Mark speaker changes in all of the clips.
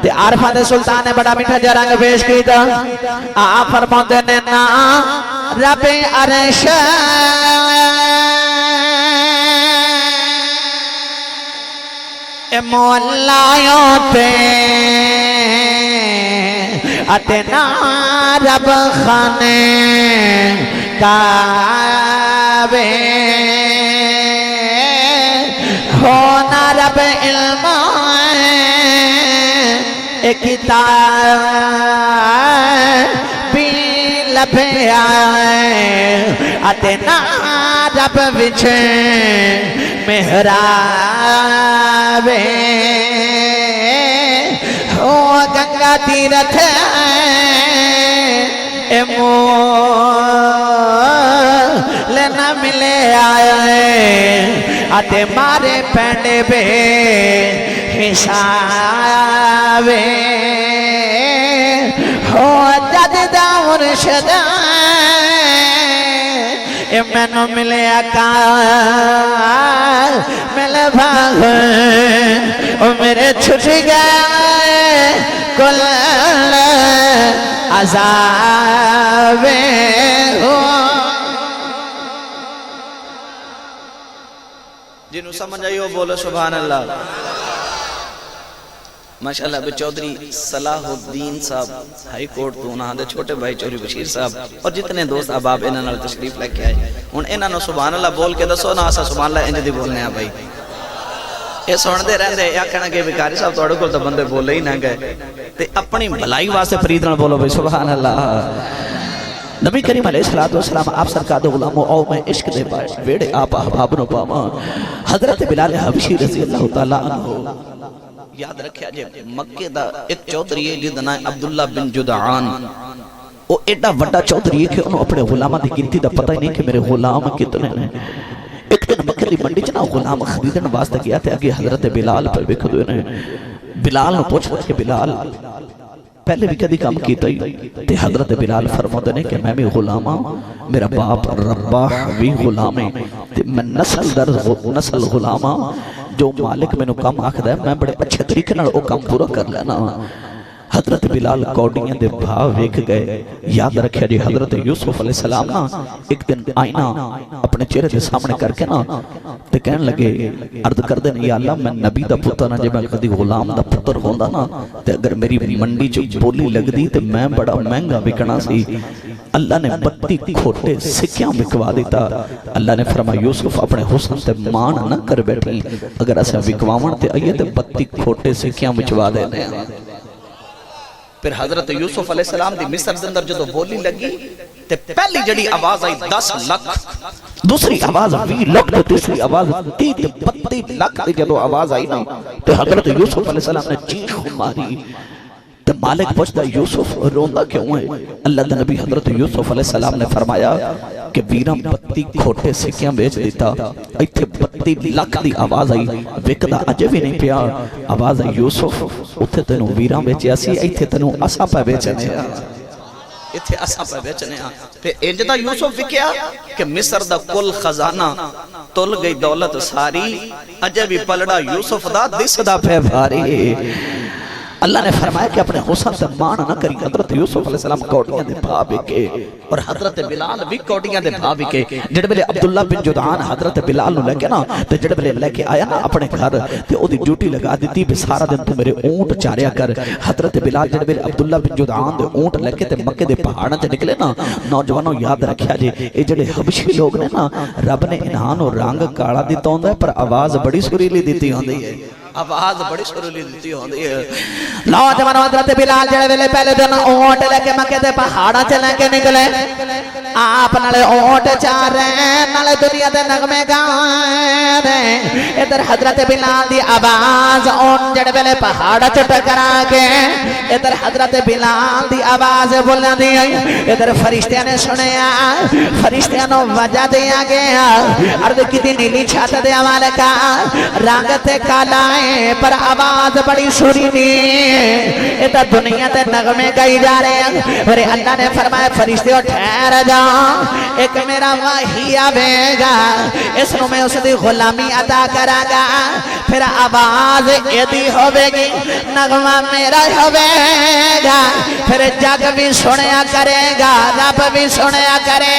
Speaker 1: تے عارفاں دے سلطان نے بڑا میٹھا جا رنگ پیش کیتا آپ فرماتے نے نا رب عرش مولا تے اتنا رب خانے کعبے ہونا رب علم کتاب بھی لبے آئے اتنا رب وچھے محرابے ہو گنگا تیرتھ اے لینا ملے آئے آتے مارے پینڈے بے حسابے ہو جد دا مرشد اے مینو ملے اکار ملے بھاگ او میرے چھٹ گئے کل عذابے ہو جنہوں سمجھ آئیو بولو سبحان اللہ ماشاءاللہ بے چودری صلاح الدین صاحب ہائی کورٹ تو انہاں دے چھوٹے بھائی چوری بشیر صاحب اور جتنے دوست احباب انہاں نے تشریف لے کے آئے ان انہاں نے سبحان اللہ بول کے دسو نا آسا سبحان اللہ انج دی بولنے ہیں بھائی یہ سن دے رہن دے یا کہنا کہ بکاری صاحب توڑے کو تو بندے بولے ہی نہ گئے تے اپنی بھلائی واسطے فریدن بولو بھائی سبحان اللہ نبی کریم علیہ السلام آپ سرکار دے غلاموں او میں عشق دے پائے ویڑے آپ احباب نو پاما حضرت بلال حبشی رضی اللہ تعالیٰ عنہ یاد رکھیا جے مکہ دا ایک چودری ہے جدا نام عبداللہ بن جدعان وہ ایڈا وڈا چودری ہے کہ انہوں اپنے غلامہ دی گنتی دا پتہ ہی نہیں کہ میرے غلام کتنے ہیں ایک دن مکہ دی منڈی چنا غلام خریدن واسطہ کیا تھے اگے حضرت بلال پر بکھدو نے بلال نے پوچھا کہ بلال پہلے بھی کدی کام کیتا ہی تے حضرت بلال فرماتے ہیں کہ میں بھی غلام ہوں میرا باپ رباح بھی غلام ہے تے میں نسل در نسل غلام ہوں جو مالک میں نو کام آکھدا ہے میں بڑے اچھے طریقے نال او کام پورا کر لینا حضرت بلال کوڑیاں دے بھاو ویکھ گئے یاد رکھیا جی حضرت یوسف علیہ السلام نا ایک دن آئینہ اپنے چہرے دے سامنے کر کے نا تے کہنے لگے عرض کر دیں یا اللہ میں نبی دا پتر نا جب میں کدی غلام دا پتر ہوندا نا تے اگر میری منڈی جو بولی لگ دی تے میں بڑا مہنگا بکنا سی اللہ نے 32 کھوٹے سکیاں بکوا دیتا اللہ نے فرمایا یوسف اپنے حسن تے مان نہ کر بیٹھی اگر اسے بکواون تے آئیے تے 32 کھوٹے سکیاں بچوا دینے پھر حضرت یوسف علیہ السلام دی مصر دندر جدو بولی لگی تے پہلی جڑی آواز آئی 10 لاکھ دوسری آواز 20 لاکھ تے تیسری آواز 32 لاکھ تے جدو آواز آئی نا تے حضرت یوسف علیہ السلام نے چیخ ماری تے مالک پوچھتا یوسف روندہ کیوں ہے اللہ دا نبی حضرت یوسف علیہ السلام نے فرمایا کہ بیرم 32 کھوٹے سکیاں بیچ دیتا ایتھے 32 لاکھ دی آواز آئی وکدا اجے بھی نہیں پیا آواز آئی یوسف اتھے تینوں بیرم بیچیا سی ایتھے تینوں اسا پہ بیچنے ایتھے اسا پہ بیچنے پھر انجدہ یوسف وکیا کہ مصر دا کل خزانہ تل گئی دولت ساری اجے بھی پلڑا یوسف دا دس دا پہ بھاری اللہ نے فرمایا کہ اپنے حسن سے مان نہ کری حضرت یوسف علیہ السلام کوڑیاں دے بھا بکے اور حضرت بلال بھی کوڑیاں دے بھا بکے جڑے بلے عبداللہ بن جدعان حضرت بلال نو لے کے نا تے جڑے بلے لے کے آیا نا اپنے گھر تے او دی ڈیوٹی لگا دیتی بے سارا دن تو میرے اونٹ چاریا کر حضرت بلال جڑے بلے عبداللہ بن جدعان دے اونٹ لے کے تے مکے دے پہاڑاں تے نکلے نا نوجوانوں یاد رکھیا جی اے جڑے حبشی لوگ نے نا رب نے انہاں نو رنگ کالا دیتا ہوندا ہے پر آواز بڑی سریلی دیتی ہوندی ہے آواز بڑی سریلی دیتی ہوندی ہے نوجوان حضرت بلال جڑے ویلے پہلے دن اونٹ لے کے مکے دے پہاڑاں چ لے کے نکلے آپ نالے اونٹ چار رہے نالے دنیا دے نغمے گا رہے ادھر حضرت بلال دی آواز اونٹ جڑے ویلے پہاڑاں چ ٹکرا کے ادھر حضرت بلال دی آواز بولنا دی ادھر فرشتیاں نے سنیا فرشتیاں نو وجہ دیا گیا عرض کی دی نیلی چھت دے مالکا رنگ تے کالا ہے
Speaker 2: ہے پر آواز بڑی سریلی ہے، یہ تو دنیا تے نغمے گائی جا رہے ہیں۔ اور اللہ نے فرمایا فرشتے ہو ٹھہر جاؤ، ایک میرا وحی آوے گا، اس نو میں اس دی غلامی عطا کرا گا، پھر آواز ایدی ہوئے گی، نغمہ میرا ہوئے گا، پھر جگ بھی سنیا کرے گا، رب بھی سنیا کرے۔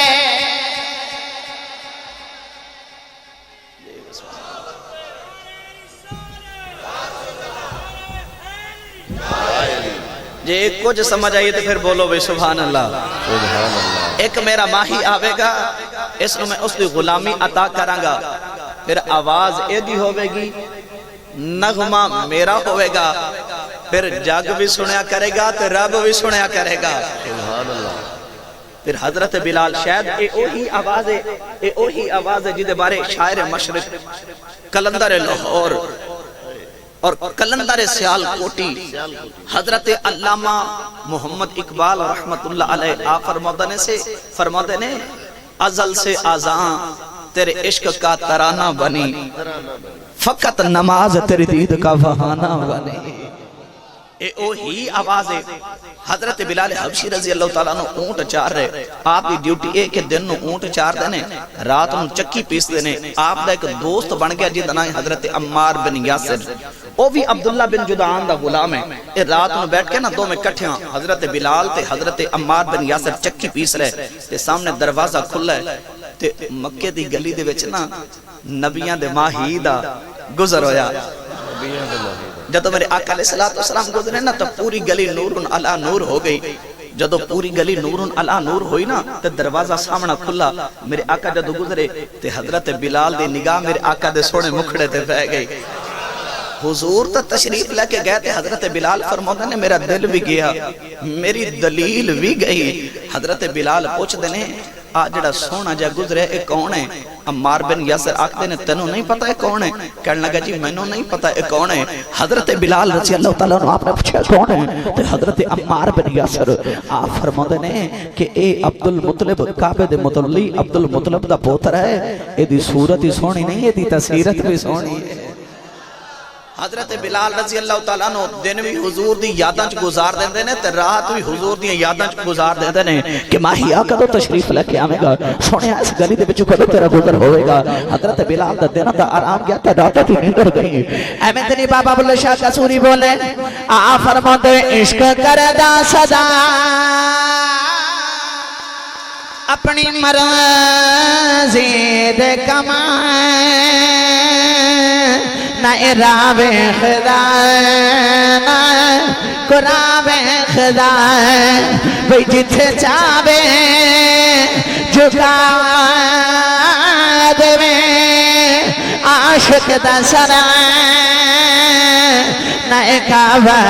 Speaker 1: جی ایک کچھ سمجھ آئیے تو پھر بولو بے سبحان اللہ۔ ایک میرا ماہی آوے گا، اس میں اس دی غلامی عطا کروں گا، پھر آواز ایدی ہوئے گی، نغمہ میرا ہوئے گا، پھر جگ بھی سنیا کرے گا تو رب بھی سنیا کرے گا۔ پھر حضرت بلال شاید اے اوہی آواز ہے جدے بارے شاعر مشرق کلندر لاہور اور کلندر سیال کوٹی حضرت علامہ محمد اقبال رحمت اللہ علیہ آپ فرماتے نے ازل سے آزاں تیرے عشق کا ترانہ بنی، فقط نماز تیری دید کا بہانہ بنی۔ اے اوہی آواز ہے حضرت بلال حبشی رضی اللہ تعالیٰ نے اونٹ چار رہے، آپ کی ڈیوٹی ایک دن نو اونٹ چار دینے، رات نو چکی پیس دینے، آپ دا ایک دوست بن گیا جی دنائی حضرت عمار بن یاسر، وہ بھی عبداللہ بن جدعان دا غلام ہے۔ اے رات نو بیٹھ کے نا دو میں کٹھیاں حضرت بلال تے حضرت عمار بن یاسر چکی پیس رہے، تے سامنے دروازہ کھلا ہے، تے مکے دی گلی دے وچ نا نبیاں دے ماہی دا گزر ہویا۔ جدو میرے آقا علیہ السلام گزرے نا تو پوری گلی نورن علا نور ہو گئی۔ جدو پوری گلی نورن علا نور ہوئی نا تو دروازہ سامنا کھلا، میرے آقا جدو گزرے تو حضرت بلال دی نگاہ میرے آقا دے سونے مکھڑے تے بہ گئی۔ حضور تا تشریف لے کے گئے تھے، حضرت بلال فرماتے نے میرا دل بھی گیا، میری دلیل بھی گئی۔ حضرت بلال پوچھ دینے آج جڑا سونا جا گزرے اے کون ہے؟ عمار بن یاسر آکھتے نے تینوں نہیں پتا ہے کون ہے؟ کہنے لگا جی میں نوں نہیں پتا ہے کون ہے۔ حضرت بلال رضی اللہ تعالیٰ عنہ آپ نے پوچھا کون ہے؟ تو حضرت عمار بن یاسر آپ فرماتے نے کہ اے عبدالمطلب کعبے دے متولی عبدالمطلب دا پوتر ہے، اے دی صورت ہی سونی نہیں ہے، دی تصیرت بھی سونی ہے۔ حضرت بلال رضی اللہ تعالیٰ عنہ دن بھی حضور دی یاداں چ گزار دیندے نے تے رات بھی حضور دی یاداں چ گزار دیندے نے کہ ماہی آقا تو تشریف لے کے آوے گا، سونے اس گلی دے وچوں کدوں تیرا گزر ہوئے گا۔ حضرت بلال دا دن دا آرام گیا تے رات دی نیند گئی۔ احمد علی بابا بلے شاہ قصوری بولے آ فرماتے عشق کردا صدا اپنی مرضی دے کمائیں، نہ راوے خدا نہ قرآن خدا، بھئی جتھے چاہے جھکا دے عاشق دا سرا، نہ کعبہ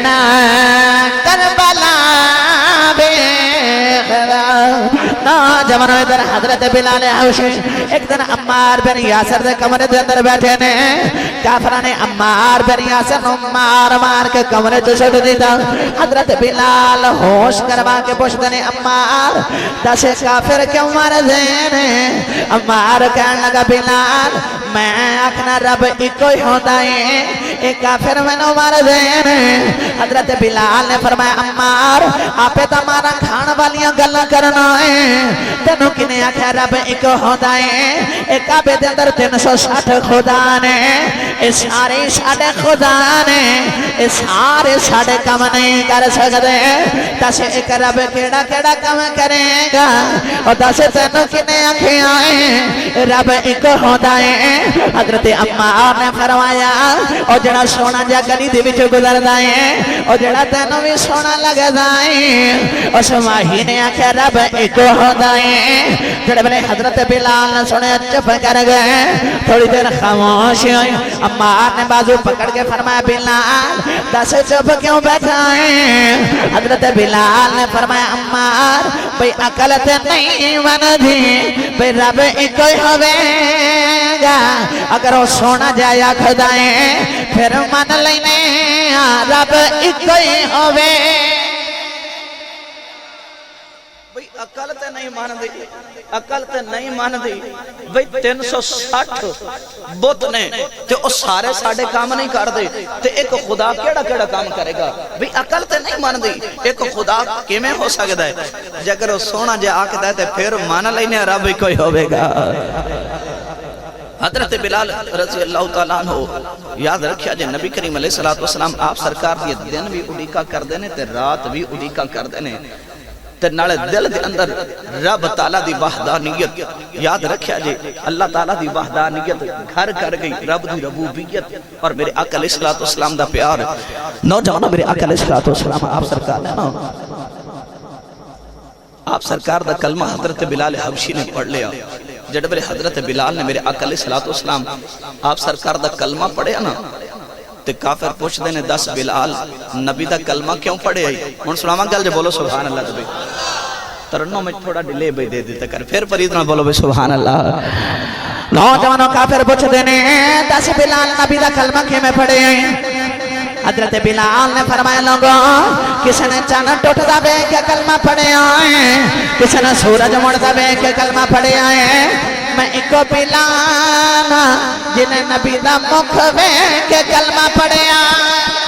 Speaker 1: نہ کربلا بے خدا۔ نوجوانوں ادھر حضرت بلال حبشی ایک دن عمار بن یاسر دے کمرے دے اندر بیٹھے نے، کافرہ نے عمار بن یاسر نو مار مار کے کمرے تو چھوڑ دیتا۔ حضرت بلال ہوش کروا کے پوچھتے نے عمار دس کافر کیوں مار دینے؟ عمار کہنے لگا بلال میں اکھنا رب ایک ہی ہوتا ہے، ایک کافر میں نو مار دینے۔ حضرت بلال نے فرمایا عمار آپ تمہارا کھان والیاں گلہ کرنا ہے، تینوں کنے آکھا رب ایک ہوتا ہے، ایک کعبے دے اندر 360 خدا نے، اس سارے ساڑے خدا نے، اس سارے ساڑے کم نہیں کر سکتے، دس ایک رب کیڑا کیڑا کم کرے گا، اور دس تینوں کنے آکھا ہے رب ایک ہوتا ہے۔ حضرت عمار نے فرمایا اور جڑا سونا جا گلی دے وچ گزردا ہے، اور جڑا تینوں بھی سونا لگدا ہے، اس ماہی نے آکھا رب ایک ہوتا ہے۔ جڑے بلے حضرت بلال نے سنے چپ کر گئے، تھوڑی دیر خاموش ہوئی، عمار نے بازو پکڑ کے فرمایا بلال دس چپ کیوں بیٹھا ہے؟ حضرت بلال نے فرمایا عمار بھئی عقل تے نہیں من دی، بھئی رب ایک ہی ہوئے گا، اگر وہ سونا جایا خدا ہے پھر من لینے رب ایک ہی ہوئے۔ عقل تے نہیں مان دی، عقل تے نہیں مان دی بھئی 360 بت نے تے او سارے ساڑے کام نہیں کر دے تے ایک خدا کیڑا کیڑا کام کرے گا بھئی عقل تے نہیں مان دی ایک خدا کیمیں ہو سکتا ہے جے اگر وہ سونا جے آکتا ہے تے پھر مانا لینے رب ہی کوئی ہوئے گا حضرت بلال رضی اللہ تعالیٰ عنہ یاد رکھیا جے نبی کریم علیہ السلام آپ سرکار دی دن بھی اڈیکا کر دینے تے رات بھی اڈیکا کر دینے تے نالے دل دے اندر رب تعالیٰ دی وحدانیت یاد رکھیا جے اللہ تعالیٰ دی وحدانیت گھر کر گئی رب دی ربوبیت اور میرے آقا علیہ السلام دا پیار نوجوانہ میرے آقا علیہ السلام آپ سرکار نے آپ سرکار دا کلمہ حضرت بلال حبشی نے پڑھ لیا جڑے میرے حضرت بلال نے میرے آقا علیہ السلام آپ سرکار دا کلمہ پڑھے نا تے کافر پوچھ دینے 10 بلال نبی دا کلمہ کیوں پڑھے آئی ان سلامہ گل جو بولو سبحان اللہ دبی ترنوں میں تھوڑا ڈیلے بھئی دے دیتا کر پھر پریدنا بولو بھئی سبحان اللہ نوجوانوں کافر پوچھ دینے 10 بلال نبی دا کلمہ کیوں میں پڑھے آئی حضرت بلال نے فرمایا لوگوں کسی نے چاند ٹوٹتا بے کہ کلمہ پڑھے آئے کسی نے سورج مڑتا بے کہ کلمہ پڑھے آئے میں ایک بلال جنہیں نبی دا مکھ بے کہ کلمہ پڑھے آئے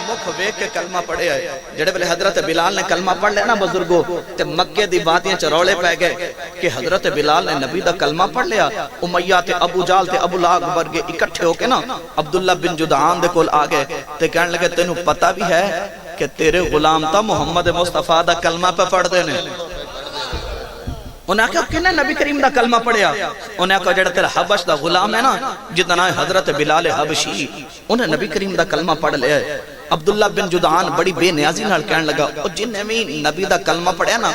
Speaker 1: مکھ وے کے کلمہ پڑھے آئے جڑے بلے حضرت بلال نے کلمہ پڑھ لیا نا بزرگوں تے مکے دی باتیاں چرولے پہ گئے کہ حضرت بلال نے نبی دا کلمہ پڑھ لیا امیہ تے ابو جال تے ابو لاغ برگے اکٹھے ہو کے نا عبداللہ بن جدعان دے کول آگئے تے کہنے لگے تینوں پتہ بھی ہے کہ تیرے غلام تا محمد مصطفیٰ دا کلمہ پہ پڑھ دینے انہیں کہا کنے نبی کریم دا کلمہ پڑھیا انہیں کہا جڑا تیرا حبش دا غلام ہے نا جتنا حضرت بلال حبشی انہیں نبی کریم دا کلمہ پڑھ لیا ہے عبداللہ بن جدعان بڑی بے نیازی نال کہنے لگا اور جنہیں میں نبی دا کلمہ پڑھیا نا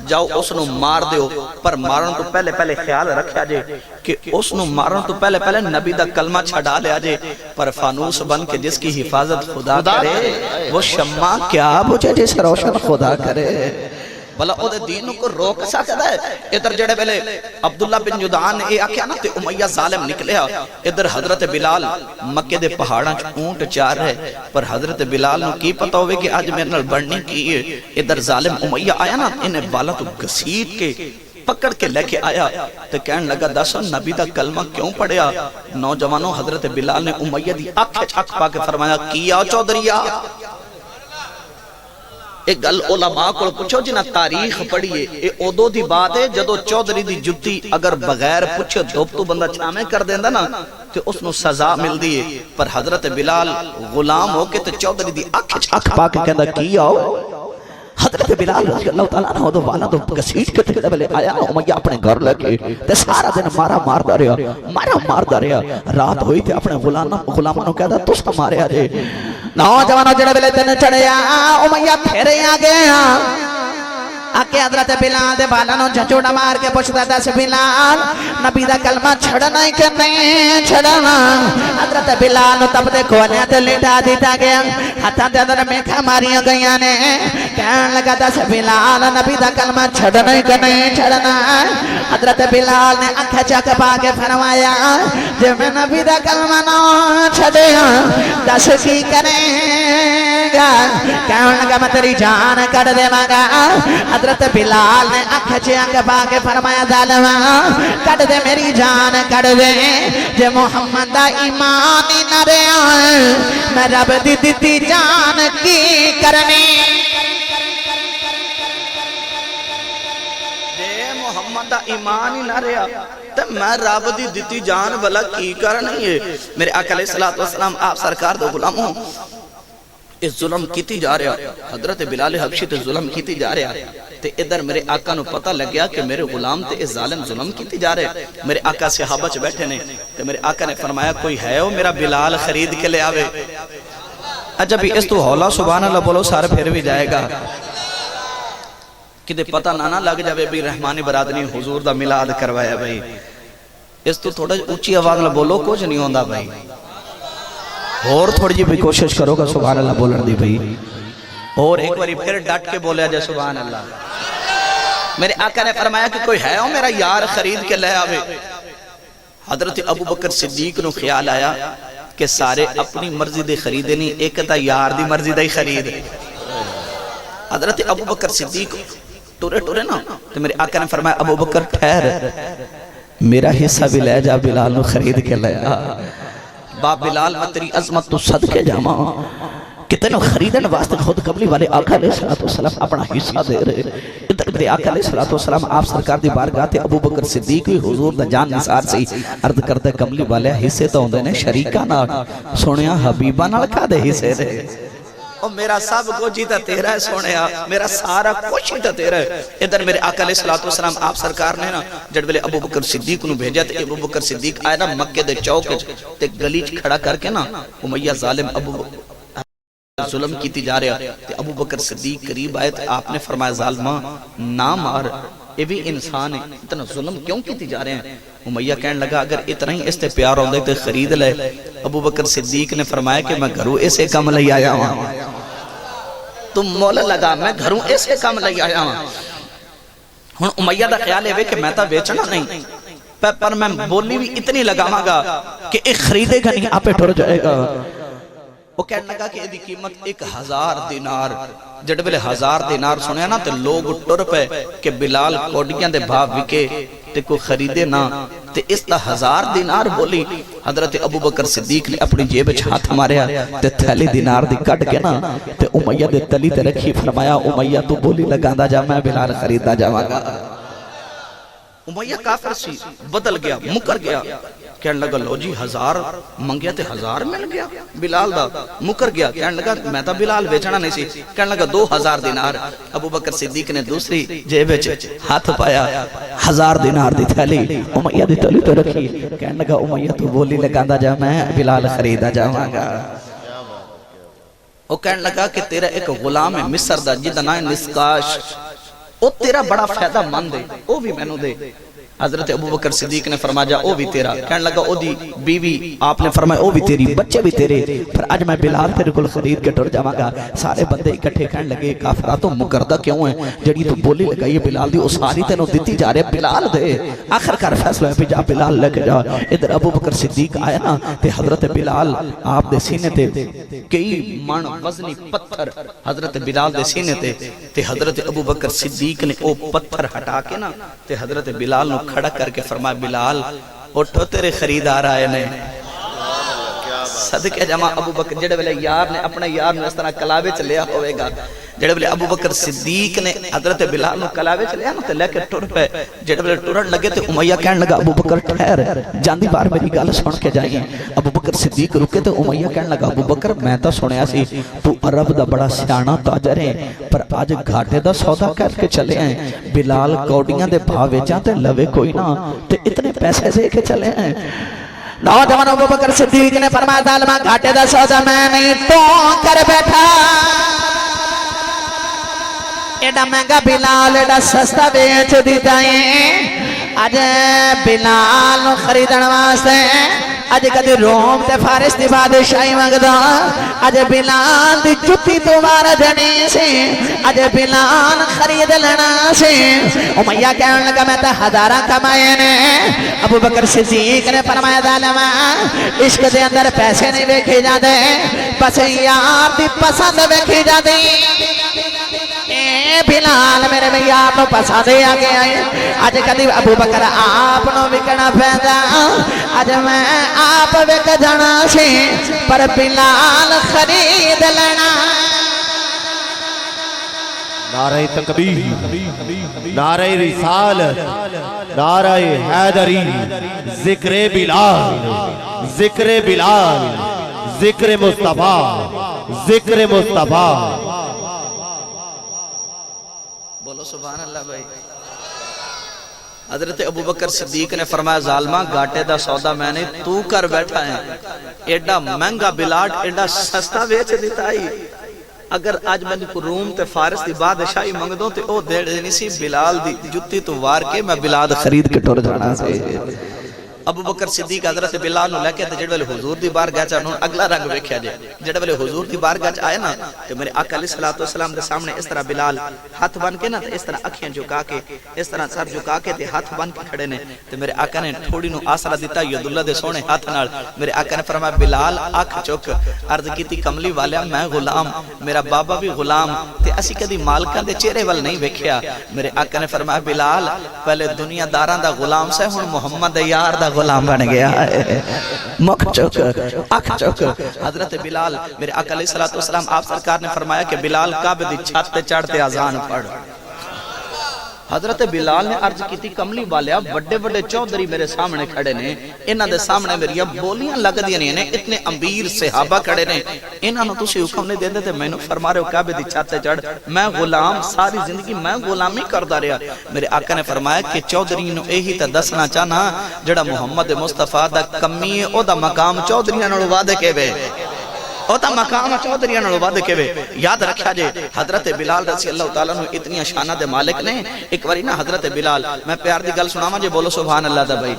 Speaker 1: جاؤ اس نو مار دیو پر مارن تو پہلے خیال رکھیا جے کہ اس نو مارن تو پہلے نبی دا کلمہ چھڑا لیا جے پر فانوس بن کے جس کی حفاظت خدا کرے وہ شمع کیا بجھے جس روشن خدا کرے بھلا او دے دین کو روک سکتا ہے ادھر جڑے پہلے عبداللہ بن جدعان نے آکھیا نا تے امیہ ظالم نکلیا ادھر حضرت بلال مکے دے پہاڑاں اونٹ چار ہے پر حضرت بلال نو کی پتہ ہوئے کہ آج میرے نال بڑھنی کی ہے ادھر ظالم امیہ آیا نا انہیں بالا تو گسیت کے پکڑ کے لے کے آیا تو کہنے لگا دسو نبی دا کلمہ کیوں پڑھیا نوجوانوں حضرت بلال نے امیہ دی آنکھ پا کے فرمایا کیا چودھریا ایک گل علماء کو پوچھو جنہ تاریخ پڑھئے اے اودو دی بات ہے جدو چودھری دی جتی اگر بغیر پوچھو دھوپ تو بندہ چھامے کر دیندہ نا تو اس نو سزا مل دیئے پر حضرت بلال غلام ہو کے تو چودھری دی آنکھ پا کے کہندہ کیا ہو حضرت بلال رضی اللہ تعالیٰ عنہ دو والا دو کسیٹ کے تکڑے بلے آیا امیہ اپنے گھر لگے تے سارا دن مارا رہا رات ہوئی تے اپنے غلامانوں کہتا تو سا مارے آجے نوجوانوں جڑے بلے دن چڑھے امیہ پھیرے آگے آکے حضرت بلال دے بالانوں جھچوڑا مار کے پوچھتا 10 بلال نبی دا کلمہ چھڑنا ہی کہ نہیں چھڑنا حضرت بلال نو تب دے کھولیا تے لٹا دیتا گیا ہاتھاں دے اندر میکھا ماریاں گئیاں نے کہنے لگا 10 بلال نبی دا کلمہ چھڑنا ہی کہ نہیں چھڑنا حضرت بلال نے آنکھیں چک پا کے فرمایا جب میں نبی دا کلمہ نہ چھڑے 10 کی کریں گا کہنے لگا میں تیری جان کٹ دے مگا حضرت بلال نے آنکھ پا کے فرمایا ظالمہ کٹ دے میری جان کٹ دے جے محمد دا ایمان ہی نہ رہا میں رب دی دیتی جان کی کرنی جے محمد دا ایمان ہی نہ رہا تو میں رب دی دیتی جان بلا کی کرنی ہے میرے آقا علیہ السلام آپ سرکار دو غلام ہوں اس ظلم کیتی جا رہا حضرت بلال حبشی تے ظلم کیتی جا رہا تے ادھر میرے آقا نو پتہ لگ گیا کہ میرے غلام تے اس ظالم ظلم کیتی جا رہے میرے آقا صحابہ چ بیٹھے نے تے میرے آقا نے فرمایا کوئی ہے وہ میرا بلال خرید کے لے آوے اچھا بھی اس تو حولا سبحان اللہ بولو سارے پھر بھی جائے گا کہ دے پتہ نہ لگ جاوے بھی رحمانی برادری حضور دا میلاد کروایا بھائی اس تو تھوڑا اونچی آواز نہ بولو کچھ نہیں ہوندا بھائی اور تھوڑی جی بھی کوشش کرو گا سبحان اللہ بولن دی بھئی اور ایک باری پھر ڈٹ کے بولیا جائے سبحان اللہ میرے آقا نے فرمایا کہ کوئی ہے میرا یار خرید کے لے آوے حضرت ابو بکر صدیق نو خیال آیا کہ سارے اپنی مرضی دے خریدے نہیں ایک تا یار دی مرضی دے خرید حضرت ابو بکر صدیق ٹورے ٹورے نا تو میرے آقا نے فرمایا ابو بکر ٹھہر میرا حصہ بھی لے جا بلال نو خرید کے لیا با بلال میں تیری عظمت تو صدقے جاما کتنے خریدن واسطے خود قبلی والے آقا علیہ السلام اپنا حصہ دے رہے ادھر میرے آقا علیہ السلام آپ سرکار دی بارگاہ تے ابو بکر صدیق بھی حضور دا جان نثار سی عرض کرتے قبلی والے حصے تو ہوندے نے شریکہ نال سونیا حبیبہ نال کا دے حصے دے اور میرا سب کو جیتا تیرا ہے سونیا میرا سارا کچھ ہی تیرا ہے ادھر میرے آقا علیہ السلام آپ سرکار نے نا جڑ بلے ابو بکر صدیق نو بھیجا تے ابو بکر صدیق آئے نا مکہ دے چوک تے گلیچ کھڑا کر کے نا امیہ ظالم ابو ظلم کیتی جا رہا تے ابو بکر صدیق قریب آئے تے آپ نے فرمایا ظالمہ نہ مار یہ بھی انسان ہے اتنا ظلم کیوں کیتی جا رہے ہیں امیہ کہنے لگا اگر اتنا ہی اس تے پیار ہوندے تے خرید لے ابو بکر صدیق نے فرمایا کہ میں گھروں ایسے کم لئی آیا ہوں تم مولا لگا میں گھروں ایسے کم لئی آیا ہوں ہن امیہ دا خیال ہے کہ میں تا بیچنا نہیں پر میں بولی بھی اتنی لگاواں گا کہ ایک خریدے گا نہیں آپ پہ ٹر جائے گا وہ کہنے لگا کہ یہ قیمت 1000 دینار جڑ بلے 1000 دینار سنیا نا تے لوگ ٹر پہ کہ بلال کوڑیاں دے بھاپ وکے تے کوئی خریدے نا تے اس تا 1000 دینار بولی حضرت ابو بکر صدیق نے اپنی جیب وچ ہاتھ ماریا تے تھیلی دینار دی کٹ کے نا تے امیہ دے تلی تے رکھی فرمایا امیہ تو بولی لگاندا جا میں بلال خریدا جاواں گا امیہ کافر سی بدل گیا مکر گیا کہنے لگا لو جی 1000 منگیا تے 1000 مل گیا بلال دا مکر گیا کہنے لگا میں تا بلال بیچنا نہیں سی کہنے لگا 2000 دینار ابو بکر صدیق نے دوسری جیب وچ ہاتھ پایا 1000 دینار دی تھیلی امیہ دی تلی تو رکھی کہنے لگا امیہ تو بولی لگاندا جا میں بلال خریدا جاواں گا وہ کہنے لگا کہ تیرا ایک غلام ہے مصر دا جدا نام ہے نسکاش وہ تیرا بڑا فائدہ مند ہے وہ بھی میں نو دے حضرت ابو بکر صدیق نے فرمایا جا او بھی تیرا کہنے لگا او دی بیوی آپ نے فرمایا او بھی تیری بچے بھی تیرے پھر آج میں بلال تیرے کل خرید کے ٹر جاواں گا سارے بندے اکٹھے کہنے لگے کافرہ تو مکردہ کیوں ہیں جڑی تو بولی لگائی بلال دی اس ساری تینوں دیتی جا رہے بلال دے آخر کار فیصلہ ہے جا بلال لگ جا ادھر ابو بکر صدیق آیا نا تے حضرت بلال آپ دے سینے تے کئی من وزنی پتھر حضرت بلال دے سینے تے حضرت ابو بکر صدیق نے او پتھر ہٹا کے نا تے حضرت بلال نو کھڑا کر کے فرمایا بلال اٹھو تیرے خریدار آئے نے صدقے جمع ابو بکر جڑے بلے یار نے اپنا یار نے اس طرح کلابے چلیا ہوئے گا جڑے بلے ابو بکر صدیق نے حضرت بلال نو کلابے چلیا نا تے لے کے ٹر پہ جڑے بلے ٹرن لگے تے امیہ کہنے لگا ابو بکر ٹھہر جاندی بار میری گل سن کے جائیں ابو بکر صدیق رکے تے امیہ کہنے لگا ابو بکر میں تا سنیا سی تو عرب دا بڑا سیانا تاجر ہے پر آج گھاٹے دا سودا کر کے چلے ہیں بلال کوڑیاں دے بھاو وچاں تے لوے کوئی نہ تے اتنے پیسے دے کے چلے ہیں نوجوان ابو بکر صدیق نے فرمایا ظالما گھاٹے دا سودا میں نہیں تو کر بیٹھا ایڈا مہنگا بلال ایڈا سستا بیچ دی جائیں آج بلال خریدن واسطے آج کدی روم تے فارس دی بادشاہی مانگدا آج بلال دی جُتی تمہارا جنی سی آج بلال خرید لینا سی امیہ کہنے لگا میں تا 1000 کمائے نے ابو بکر صدیق نے فرمایا ظالما عشق دے اندر پیسے نہیں ویکھے جاندے بس یار دی پسند ویکھی جاندی بلال میرے میں یار نو پسند آ گیا ہے آج کدی ابو بکر آپ نو وکنا پیندا آج میں آپ وک جانا سی پر بلال خرید لینا
Speaker 3: نعرہ تکبیر نعرہ رسالت نعرہ حیدری ذکر بلال ذکر بلال ذکر مصطفیٰ ذکر مصطفیٰ
Speaker 1: بولو سبحان اللہ بھائی حضرت ابو بکر صدیق نے فرمایا ظالمہ گھاٹے دا سودا میں نے تو کر بیٹھا ہے ایڈا مہنگا بلال ایڈا سستا بیچ دیتا ہی اگر آج میں کو روم تے فارس دی بادشاہی منگ دوں تے او دے دینی سی بلال دی جُتی تو وار کے میں بلال خرید کے ٹر جانا سے ابو بکر صدیق حضرت بلال نو لے کے تے جڑے والے حضور دی بارگاہ چ انہوں اگلا رنگ ویکھیا جے جڑے والے حضور دی بارگاہ چ آئے نا تے میرے آقا علیہ الصلوۃ والسلام دے سامنے اس طرح بلال ہاتھ بن کے نا اس طرح اکھیاں جھکا کے اس طرح سر جھکا کے تے ہاتھ بن کے کھڑے نے تے میرے آقا نے تھوڑی نو آسرا دیتا ید اللہ دے سونے ہاتھ نال میرے آقا نے فرمایا بلال اکھ چک عرض کیتی کملی والیا میں غلام میرا بابا بھی غلام تے اسی کدی مالکاں دے چہرے ول نہیں ویکھیا میرے آقا نے فرمایا بلال پہلے دنیا داراں دا غلام سے ہن محمد یار دا غلام بن گیا ہے مک چک اکھ چک حضرت بلال میرے آقا علیہ الصلوۃ والسلام آپ سرکار نے فرمایا کہ بلال کعبے دی چھت تے چڑھتے اذان پڑھ حضرت بلال نے عرض کی تھی کملی والیا بڑے بڑے چودھری میرے سامنے کھڑے نے انہاں دے سامنے میری بولیاں لگ دیاں نے اتنے امیر صحابہ کھڑے نے انہاں نو تسی حکم نہیں دیندے تے مینوں فرما رہے ہو کعبے دی چھت تے چڑھ میں غلام ساری زندگی میں غلامی کردا رہیا میرے آقا نے فرمایا کہ چودھری نو یہی تے دسنا چاہنا جڑا محمد مصطفیٰ دا کمی ہے او دا مقام چودھریاں نال ود کے وے او تا مقام چودھریاں نال ود کے وے یاد رکھیا جے حضرت بلال رضی اللہ تعالیٰ عنہ اتنی شانہ دے مالک نے ایک واری نا حضرت بلال میں پیار دی گل سناواں جے بولو سبحان اللہ دا بھائی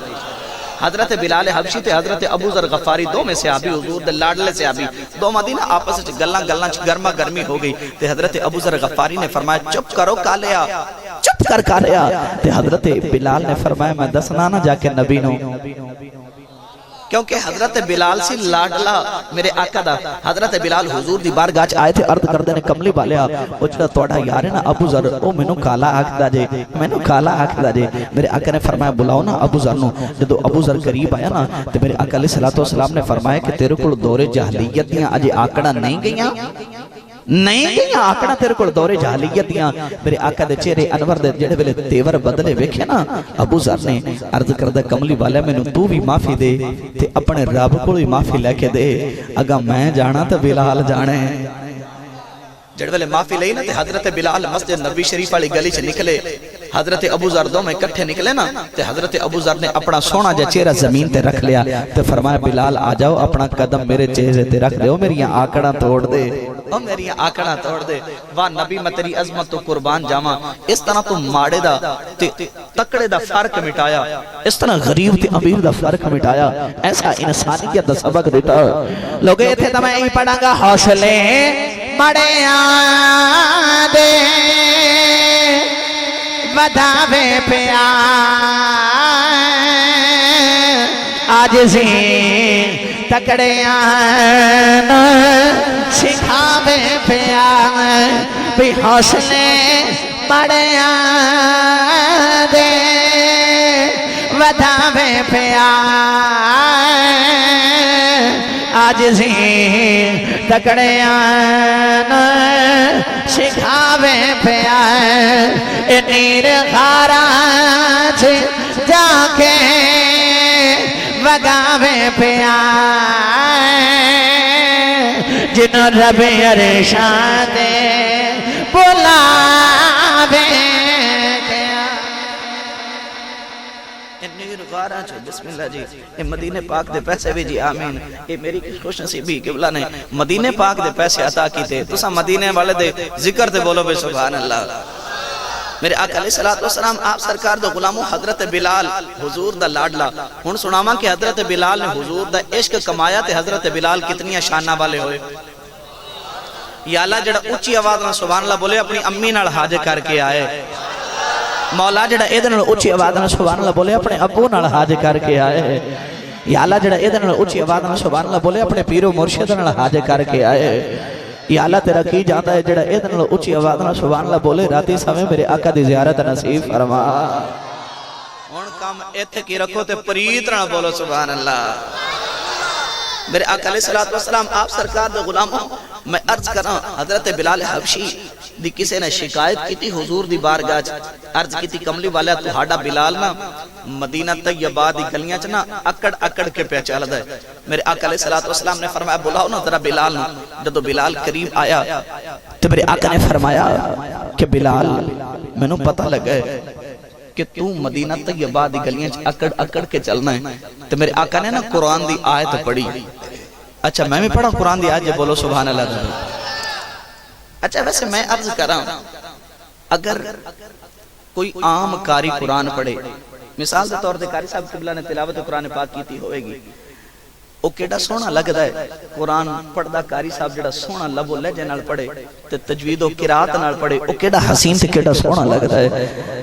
Speaker 1: حضرت بلال حبشی تے حضرت ابو ذر غفاری دو میں صحابی حضور دے لاڈلے صحابی دو مدینہ آپس وچ گلاں گرما گرمی ہو گئی تے حضرت ابو ذر غفاری نے فرمایا چپ کرو کالیا چپ کر کالیا تے حضرت بلال نے فرمایا میں دسنا نہ جا کے نبی نو کیونکہ حضرت بلال سی لاڈلا میرے آقا دا حضرت بلال حضور دی بارگاہ آئے تھے عرض کردے نے کملی والیا او جڑا تواڈا یار ہے نا ابو ذر او مینوں کالا آکھدا جے مینوں کالا آکھدا جے میرے آقا نے فرمایا بلاؤ نا ابو ذر نو جدوں ابو ذر قریب آیا نا تے میرے آقا علیہ الصلوۃ والسلام نے فرمایا کہ تیرے کول دور جاہلیت دیاں اجے آکڑا نہیں گئیاں نہیں گئیاں آکڑا تیرے کول دور جاہلیت دیاں میرے آقا دے چہرے انور دے جڑے ویلے تیور بدلے ویکھے نا ابو ذر نے عرض کردا کملی والا مینوں تو بھی معافی دے تے اپنے رب کول معافی لے کے دے اگا میں جانا تے بلال جانے جڑ ویلے معافی لئی نا تے حضرت بلال مسجد نبی شریف والی گلی چ نکلے حضرت ابو ذر دو میں اکٹھے نکلے نا تے حضرت ابو ذر نے اپنا سونا جا چہرہ زمین تے رکھ لیا تے فرمایا بلال آ جاؤ اپنا قدم میرے چہرے تے رکھ دے او میری آکڑاں توڑ دے او میری آکڑاں توڑ دے واہ نبی میں تیری عظمت تو قربان جاواں اس طرح تو ماڑے دا تے تکڑے دا فرق مٹایا اس طرح غریب تے امیر دا فرق مٹایا ایسا انسانیت دا سبق دیتا
Speaker 2: لوگ ایتھے تے میں ہی پڑھاں گا حوصلے مڑیاں دے وداوے پیا عاجزی تکڑیاں سکھاوے پیا بھی حوصلے مڑیاں دے وداوے پیا عاجزی تکڑیاں سکھاوے پیا اے نیر غاراں جا کے وگاوے پیا جنہوں رب عرشاں دے بلاوے
Speaker 1: بسم اللہ جی یہ مدینہ پاک دے پیسے بھی جی آمین یہ میری خوش نصیبی قبلہ نے مدینہ پاک دے پیسے عطا کی تھے تو سا مدینہ والے دے ذکر تے بولو بے سبحان اللہ میرے آقا علیہ السلام آپ سرکار دو غلاموں حضرت بلال حضور دا لاڈلا ہن سناواں کہ حضرت بلال نے حضور دا عشق کمایا تے حضرت بلال کتنی شانہ والے ہوئے یا اللہ جڑا اونچی آواز نہ سبحان اللہ بولے اپنی امی نال حاج کر کے آئے مولا جڑا ایدن اونچی آواز نہ سبحان اللہ بولے اپنے ابو نال حاج کر کے آئے یا اللہ جڑا ایدن اونچی آواز نہ سبحان اللہ بولے اپنے پیر و مرشد نال حاج کر کے آئے یا اللہ تیرا کی جاتا ہے جڑا ایدن اونچی آواز نہ سبحان اللہ بولے راتی سمے میرے آقا دی زیارت نصیب فرما ہن کام ایتھے کی رکھو تے پریت نہ بولو سبحان اللہ میرے آقا علیہ السلام آپ سرکار دے غلاموں میں عرض کر رہا ہوں حضرت بلال حبشی دی کسے نے شکایت کی تھی حضور دی بارگاہ عرض کی تھی کملی والا تو ہاڈا بلال نا مدینہ طیبہ دی گلیاں چ نا اکڑ کے پہ چل دے میرے آقا علیہ السلام نے فرمایا بلاؤ نا ذرا بلال نا جدو بلال قریب آیا تو میرے آقا نے فرمایا کہ بلال میں نو پتہ لگا ہے کہ تو مدینہ طیبہ دی گلیاں چ اکڑ کے چلنا ہے تو میرے آقا نے نا قرآن دی آیت پڑھی اچھا میں بھی پڑھا قرآن دی آیت جے بولو سبحان اللہ دے اچھا ویسے میں عرض کر رہا ہوں اگر کوئی عام قاری قرآن پڑھے مثال دے طور دے قاری صاحب قبلہ نے تلاوت قرآن پاک کی تھی ہوئے گی وہ کیڑا سونا لگدا ہے قرآن پڑھدا قاری صاحب جڑا سونا لب و لہجے نال پڑھے تے تجوید و قرات نال پڑھے وہ کیڑا حسین تے کیڑا سونا لگدا ہے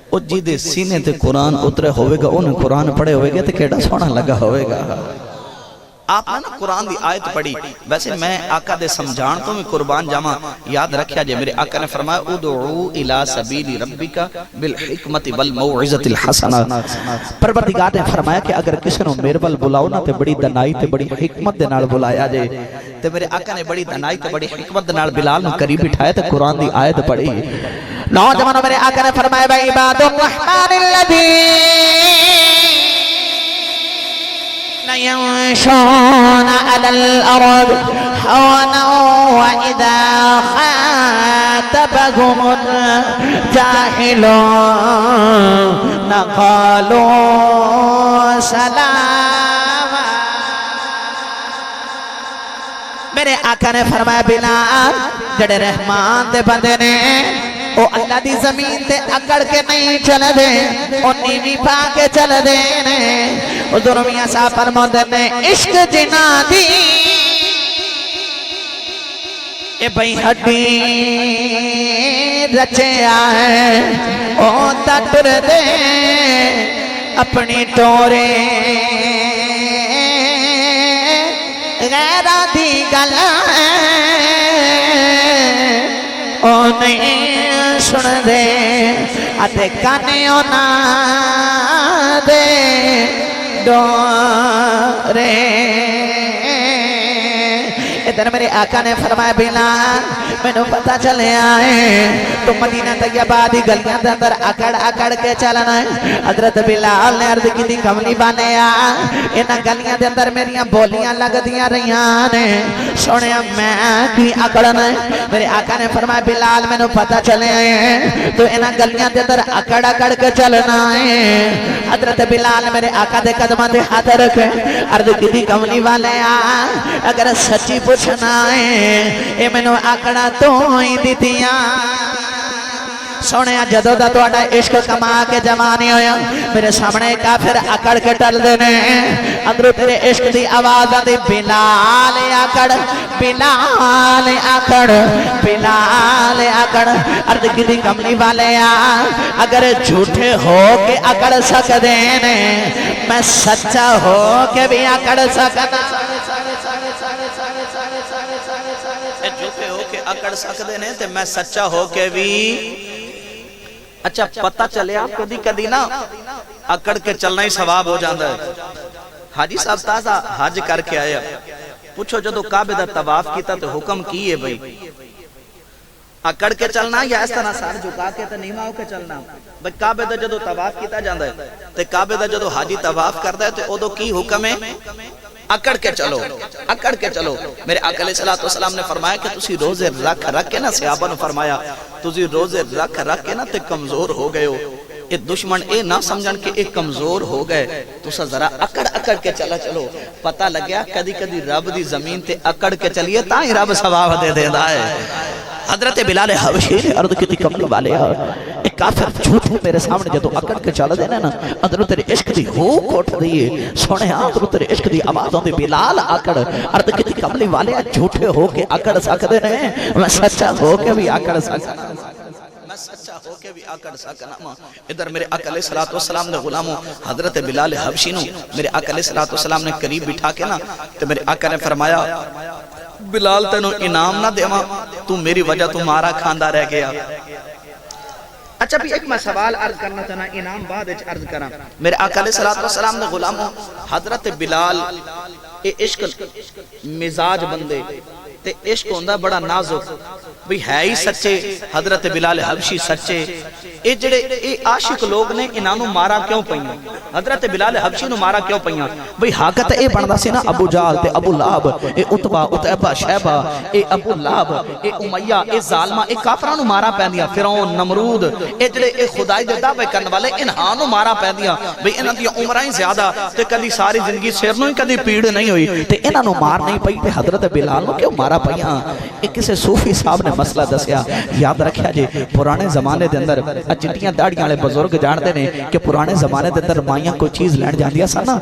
Speaker 1: او جی دے سینے تے قرآن اترے ہوئے گا انہیں قرآن پڑھے ہوئے گا تے کیڑا سونا لگا ہوئے گا آپ نے نا قرآن دی آیت پڑھی، ویسے میں آقا دے سمجھان تو میں قربان جاما، یاد رکھیا جے میرے آقا نے فرمایا ادعو الی سبیل ربک بالحکمت والموعظۃ الحسنہ۔
Speaker 2: پروردگار نے فرمایا کہ اگر کسی نو میرے ول بلاؤ نا تے بڑی دنائی تے بڑی حکمت دے نال بلایا جے،
Speaker 1: تے میرے آقا نے بڑی دنائی تے بڑی حکمت دے نال بلال نو قریب بٹھایا تے قرآن دی آیت پڑھی۔
Speaker 2: نوجوانوں میرے آقا نے فرمایا عباد الرحمن الذین يمشون على الأرض هونا وإذا خاطبهم الجاهلون قالوا سلاما۔ میرے آقا نے فرمایا بلال جڑے رحمان دے بندے نے او اللہ دی زمین تے اکڑ کے نہیں چل دے، او نیوی پا کے چل دے نے۔ حضور میاں صاحب فرماتے نے عشق جنا دی اے بھئی ہڈی رچے آئے او تٹر دے اپنی ٹورے غیرہ دی گلائیں او نہیں سن دے آتے کانے اونا دے ڈورے۔ ادھر میرے آقا نے فرمایا بلال میں نے پتا چلے آئے تو مدینہ طیبہ دی گلیاں دے اندر اکڑ کے چلنا ہے۔ حضرت بلال نے عرض کی دی کملی بانے انہاں گلیاں دے اندر میریاں بولیاں لگ دیاں رہیاں نے، سوڑیا میں کی اکڑنا ہے۔ میرے آقا نے فرمایا بلال میں نے پتا چلے آئے تو انہاں گلیاں دے اندر اکڑ کے چلنا ہے۔ حضرت بلال میرے آقا دے قدمہ دے ہاتھ رکھے، عرض کی دی کملی والے اگر سچی پوچھنا ہے اے میں نے آکڑا تو ہی دیتیاں۔ سونے جدو دا توڑا عشق کما کے جوانی ہویا میرے سامنے کافر اکڑ کے ٹل دینے، اندرو تیرے عشق دی آواز دی بلال اکڑ بلال اکڑ بلال اکڑ۔ عرض کی دی کملی والے اگر جھوٹے ہو کے اکڑ سکتے ہیں میں سچا ہو کے بھی اکڑ سکتا،
Speaker 1: جھوٹے ہو کے اکڑ سکتے ہیں تے میں سچا ہو کے بھی۔ اچھا پتہ چلے آپ کدی کدی نا اکڑ کے چلنا ہی ثواب ہو جاندہ ہے۔ حاجی صاحب تازہ حج کر کے آیا، پوچھو جدو کعبے دا طواف کیتا تو حکم کی ہے بھئی اکڑ کے چلنا یا اس طرح سار جھکا کے تے نیما ہو کے چلنا؟ بھئی کعبے دا جدو طواف کیتا جاندہ ہے تے کعبے دا جدو حاجی طواف کرتا ہے تے ادو کی حکم ہے؟ اکڑ کے چلو اکڑ کے چلو۔ میرے آقا علیہ السلام نے فرمایا کہ تسی روزے رکھ کے نا، صحابہ نے فرمایا تسی روزے رکھ کے نا تے کمزور ہو گئے ہو، اے دشمن اے نہ سمجھن کہ اے کمزور ہو گئے، تسا ذرا اکڑ کے چلو۔ پتہ لگیا کدی رب دی زمین تے اکڑ کے چلیے تاں ہی رب ثواب دے دیندا ہے۔ حضرت بلال حبشی نے عرض کی کملی والے ایک کافر جھوٹ میرے سامنے جدو اکڑ کے چل دینا نا، اندرو تیرے عشق دی ہو کوٹ دیئے، سونے اندرو تیرے عشق دی آوازوں دی بلال اکڑ۔ عرض کی کملی والے جھوٹے ہو کے اکڑ سکتے ہیں، میں سچا ہو کے بھی اکڑ سکتا، میں سچا ہو کے بھی آکڑ سکنا۔ ادھر میرے آقا علیہ السلام نے غلاموں حضرت بلال حبشی نو میرے آقا علیہ السلام نے قریب بٹھا کے نا تو میرے آقا نے فرمایا بلال تینو انعام نہ دیواں، تو میری وجہ تو مارا کھاندہ رہ گیا۔ اچھا بھی ایک میں سوال عرض کرنا چاہنا، انعام بعد عرض کرنا۔ میرے آقا علیہ السلام نے غلاموں حضرت بلال اے عشق مزاج بندے تے عشق ہوندہ بڑا نازک، بھی ہے ہی سچے حضرت بلال حبشی سچے، اے جڑے اے عاشق لوگ نے انہوں مارا کیوں پئیاں؟ حضرت بلال حبشی نو مارا کیوں پئیاں؟ بھئی حاکت اے بندہ سی نا ابو جال تے ابو لہب، اے عتبہ عتیبہ شیبہ، اے ابو لہب، اے امیہ، اے ظالمہ، اے کافران نو مارا پہندیا، فرعون، نمرود، اے جڑے اے خدائی دے دعوے کرنے والے انہاں نو مارا پہندیا۔ بھئی انہاں دی عمرائیں زیادہ تے کدی ساری زندگی سیر نو ہی کدی پیڑ نہیں ہوئی تے انہاں نو مار نہیں پئی تے حضرت بلال نو کیوں مارا پئیاں؟ ایک کسے صوفی صاحب نے مسئلہ دسیا، یاد رکھیا جی پرانے زمانے دے اندر چٹیاں داڑیاں والے بزرگ جانتے نے کہ پرانے زمانے دے اندر مائیاں کوئی چیز لین جاندیا سن نا،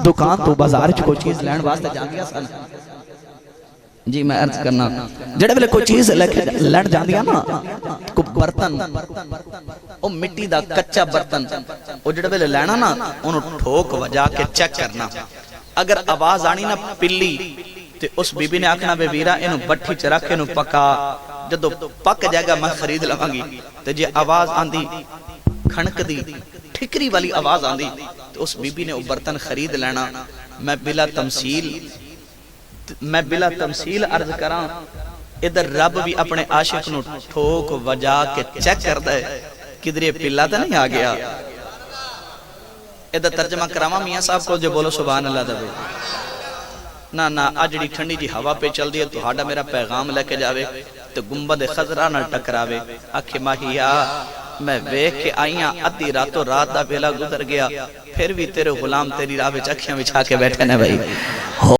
Speaker 1: دکان تو بازار چ کوئی چیز لین واسطے جاندیا سن، جی میں عرض کرنا جڑے ویلے کوئی چیز لین جاندیا نا، کوئی برتن او مٹی دا کچا برتن او جڑے ویلے لینا نا انہوں ٹھوک وجا کے چیک کرنا، اگر آواز آنی نا پلی تے اس بی بی نے آکھنا بے ویرا انہوں بٹھی چ رکھ انہوں پکا جدو پک جائے گا میں خرید لواں گی تے جے آواز آندی کھنک دی ٹھکری والی آواز آندی تو اس بی بی نے وہ برتن خرید لینا میں بلا تمثیل عرض کراں ادھر رب بھی اپنے عاشق نو ٹھوک وجا کے چیک کر دے کدھر پلا تو نہیں آ گیا ادھر ترجمہ کراما میاں صاحب کو جو بولو سبحان اللہ دبے نا آجڑی ٹھنڈی جی ہوا پہ چل دی ہے تو ہاڑا میرا پیغام لے کے جاوے تو گنبد خضرہ نہ ٹکراوے آکھے ماہیا میں ویکھ کے آئیاں ادھی راتوں رات دا بیلا گزر گیا پھر بھی تیرے غلام تیری راہ وچ اکھیاں بچھا کے بیٹھے نے بھائی